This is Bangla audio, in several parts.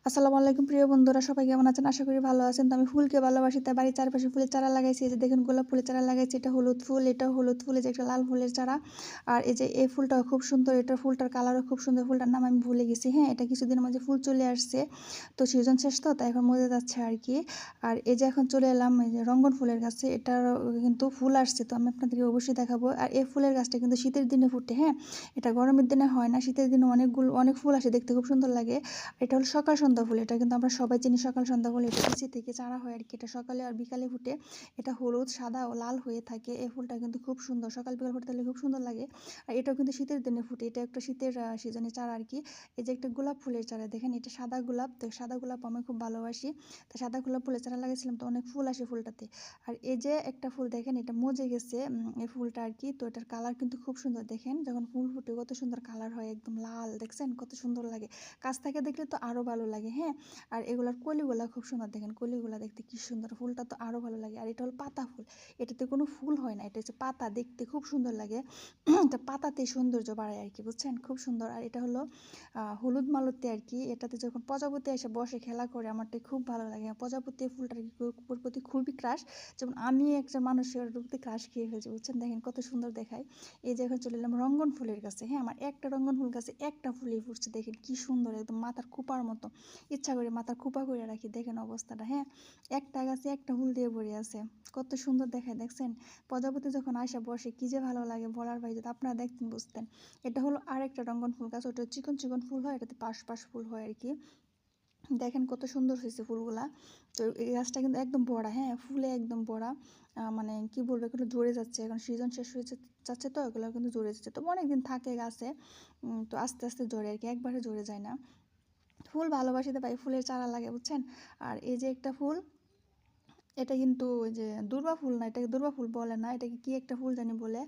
আসসালামু আলাইকুম প্রিয় বন্ধুরা, সবাই কেমন আছেন? আশা করি ভালো আছেন। তো আমি ফুলকে ভালোবাসি, তাই বাড়ির চারপাশে ফুলের চারা লাগাইছি। এই যে দেখেন গোলাপ ফুলের চারা লাগাইছি, এটা হলুদ ফুল, এটাও হলুদ ফুল, এই যে একটা লাল ফুলের চারা। আর এই যে এই ফুলটাও খুব সুন্দর, এটার ফুলটার কালারও খুব সুন্দর। ফুলটার নাম আমি ভুলে গেছি, হ্যাঁ। এটা কিছুদিনের মধ্যে ফুল চলে আসছে, তো সিজন শেষ তো, তাই এখন মজে যাচ্ছে আর কি। আর এই যে এখন চলে এলাম এই যে রঙ্গন ফুলের গাছে, এটার কিন্তু ফুল আসছে, তো আমি আপনাদেরকে অবশ্যই দেখাবো। আর এই ফুলের গাছটা কিন্তু শীতের দিনে ফুটে, হ্যাঁ। এটা গরমের দিনে হয় না, শীতের দিনে অনেক ফুল আসে, দেখতে খুব সুন্দর লাগে। এটা হলো সকাল সন্ধ্যা ফুল, এটা কিন্তু আমরা সবাই চিনি সকাল সন্ধ্যা ফুল। এটা নিচে থেকে চারা হয় আর কি, এটা সকালে আর বিকালে ফুটে। এটা হলুদ, সাদা ও লাল হয়ে থাকে। এই ফুলটা কিন্তু খুব সুন্দর, সকাল বিকাল ফুটতে হলে খুব সুন্দর লাগে। আর এটাও কিন্তু শীতের দিনে ফুটে, এটা একটা শীতের সিজনের চারা আর কি। এই যে একটা গোলাপ ফুলের চারা দেখেন, এটা সাদা গোলাপ, তো সাদা গোলাপ আমি খুব ভালোবাসি, তো সাদা গোলাপ ফুলের চারা লাগিয়েছিলাম, তো অনেক ফুল আসে ফুলটাতে। আর এই যে একটা ফুল দেখেন, এটা মজে গেছে এই ফুলটা আর কি। তো এটার কালার কিন্তু খুব সুন্দর, দেখেন যখন ফুল ফুটে কত সুন্দর কালার হয়, একদম লাল, দেখছেন কত সুন্দর লাগে। কাছ থেকে দেখলে তো আরও ভালো লাগে, হ্যাঁ। আর এগুলার কলিগুলা খুব সুন্দর, দেখেন কলিগুলা দেখতে কি সুন্দর, ফুলটা তো আরও ভালো লাগে। আর এটা হলো পাতা ফুল, এটাতে কোনো ফুল হয় না, এটা হচ্ছে পাতা, দেখতে খুব সুন্দর লাগে। এটা পাতাতে সৌন্দর্য বাড়ায় আর কি, বুঝছেন, খুব সুন্দর। আর এটা হলো হলুদ মালতী আর কি। এটাতে যখন প্রজাপতি এসে বসে খেলা করে, আমারটা খুব ভালো লাগে। প্রজাপতি ফুলটার প্রতি খুবই ক্রাশ, যেমন আমি একজন মানুষের প্রতি ক্রাশ খেয়ে ফেলছি, বুঝছেন, দেখেন কত সুন্দর দেখায়। এই যে এখন চলে এলাম রঙ্গন ফুলের কাছে, হ্যাঁ। আমার একটা রঙ্গন ফুল গাছে একটা ফুলই ফুটছে, দেখেন কি সুন্দর, একদম মাথার খোপার মতো। ইচ্ছা করে মাথার খোপা করে রাখি, দেখেন অবস্থাটা, হ্যাঁ। একটা গাছে একটা ফুল দিয়ে ভরে আছে, কত সুন্দর দেখায়, দেখছেন। প্রজাপতি যখন আসে বসে কি যে ভালো লাগে, বলার বাইরে, যদি আপনারা দেখতেন বুঝতেন। এটা হলো আরেকটা রঙ্গন ফুল গাছ, ওটা চিকন চিকন ফুল হয়, এটাতে পাশ পাশ ফুল হয় আর কি। দেখেন কত সুন্দর হয়েছে ফুলগুলা। তো এই গাছটা কিন্তু একদম বড়া, হ্যাঁ, ফুলে একদম বড়া। মানে কি বলবো, এগুলো ঝরে যাচ্ছে, এখন সিজন শেষ হয়েছে যাচ্ছে, তো এগুলো কিন্তু ঝরে যাচ্ছে, তো অনেকদিন থাকে গাছে। তো আস্তে আস্তে ঝরে আর কি, একবারে ঝরে যায় না। ফুল ভালোবাসিতে পাই, ফুলের চারা লাগে, বুঝছেন। আর এই যে একটা ফুল, এটা কিন্তু ওই যে দুর্বা ফুল না, এটাকে দুর্বা ফুল বলে না, এটাকে কি একটা ফুল জানি বলে।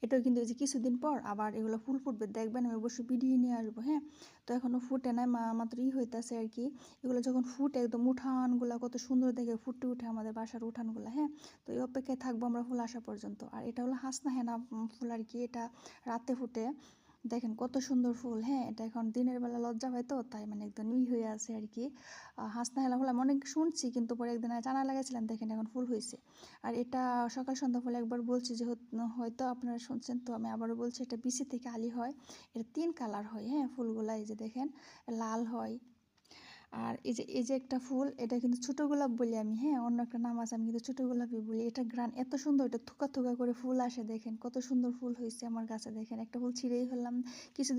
এটাও কিন্তু ওই যে কিছুদিন পর আবার এগুলো ফুল ফুটবে, দেখবেন, আমি অবশ্যই ভিডিও নিয়ে আসবো, হ্যাঁ। তো এখনও ফুটে নাই, মাত্র হইতেছে আর কি। এগুলো যখন ফুটে একদম উঠানগুলা কত সুন্দর দেখে ফুটে উঠে আমাদের বাসার উঠানগুলা, হ্যাঁ। তো এই অপেক্ষায় থাকবো আমরা ফুল আসা পর্যন্ত। আর এটা হলো হাসনা হেনা ফুল আর কি, এটা রাতে ফুটে। দেখেন কত সুন্দর ফুল, হ্যাঁ। এটা এখন দিনের বেলা লজ্জা হয়, তো তাই মানে একদম হয়ে আছে আর কি। হাসনা হেলা ফুল আমি অনেক শুনছি, কিন্তু পরে একদিন চারা লাগাইছিলাম, দেখেন এখন ফুল হয়েছে। আর এটা সকাল সন্ধ্যা ফুল, একবার বলছি যে হয়তো আপনারা শুনছেন, তো আমি আবারও বলছি, এটা বিচি থেকে আলি হয়। এটা 3 কালার হয়, হ্যাঁ ফুলগুলা, এই যে দেখেন লাল হয়। আর এই যে একটা ফুল, এটা কিন্তু ছোটো গোলাপ বলি আমি, হ্যাঁ, অন্য একটা নাম আছে, আমি কিন্তু ছোটো গোলাপই বলি। এটা গ্রান এত সুন্দর, এটা থোকা থোকা করে ফুল আসে, দেখেন কত সুন্দর ফুল হয়েছে আমার গাছে। দেখেন একটা ফুল ছিঁড়েই ফেললাম কিছু